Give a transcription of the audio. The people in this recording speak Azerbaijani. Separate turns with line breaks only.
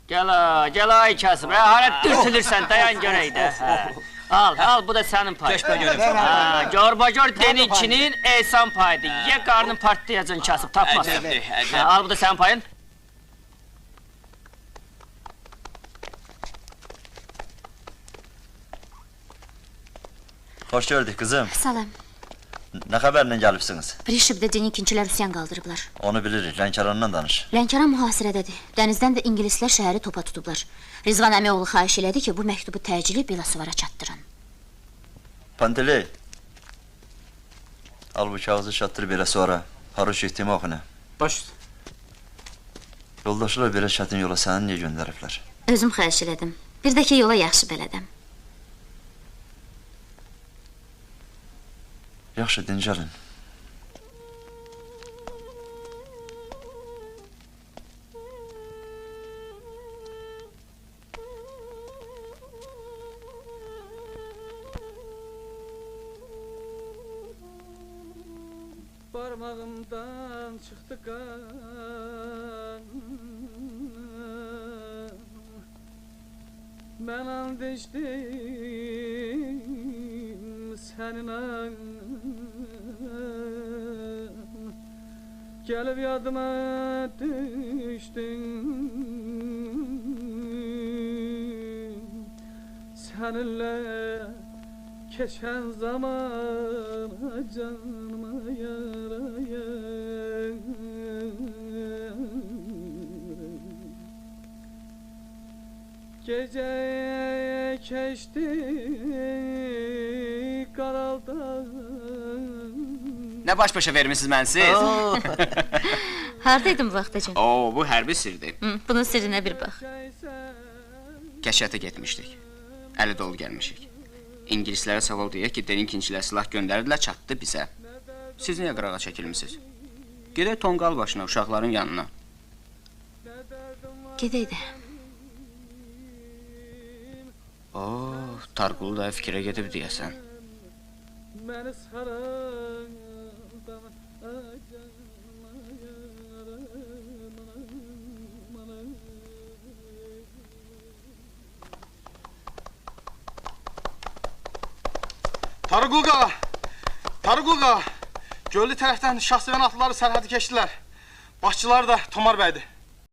Gel ay Kasım, hala dürtülürsən, dayan görək də. Al, bu da sənin payın.
Keşbə görüm.
Görbacor deninkinin ehsan payıdır. Ye qarnın partlayacın Kasım, tapmasın. Al, bu da sənin payın.
Hoş gördük kızım.
Salam.
Ne haberle gelipsiniz?
Prişibdə Denikinçilər üsyan qaldırıblar.
Onu bilirik, Lənkərandan danış.
Lənkəran mühasirədədir. Dənizdən də ingilislər şəhəri topa tutublar. Rizvan əmioğlu xahiş elədi ki, bu məktubu təcili Bilasivara çatdırın.
Panteli. Al bu kağızı çatdır belə sonra. Haruş etdiyimi oxuna.
Baş.
Yoldaşlar belə çətin yola səni niyə göndəriblər?
Özüm xahiş elədim. Bir də ki, yola yaxşı bələdəm.
Yaxşı, dincəlin.
Parmağımdan çıxdı qan, mən and içdim sənin an, gəlib yadıma düşdün, səninlə keçən zaman canıma yarayır. Gece keçti qaraldan.
Ne baş başa vermişsiniz mən siz?
Haradaydın bu vaxtacan?
Oo, bu hərbi sirdir.
Bunun sirrinə bir bax.
Kəşfiyyata getmişdik. Əli dolu gəlmişik. İngilislərə sağ ol deyək ki, Denikinçilər silah göndərdilər, çatdı bizə. Siz niyə qırağa çəkilmişsiniz? Gedək tonqal başına, uşaqların yanına.
Gedək də.
Oo, Tarqulu da fikrə gedib deyəsən.
Məni saran
Tarıqul qağa, Göllü tərəfdən Şahsevən atlıları sərhədi keçdilər. Başçıları da Tomar bəydir.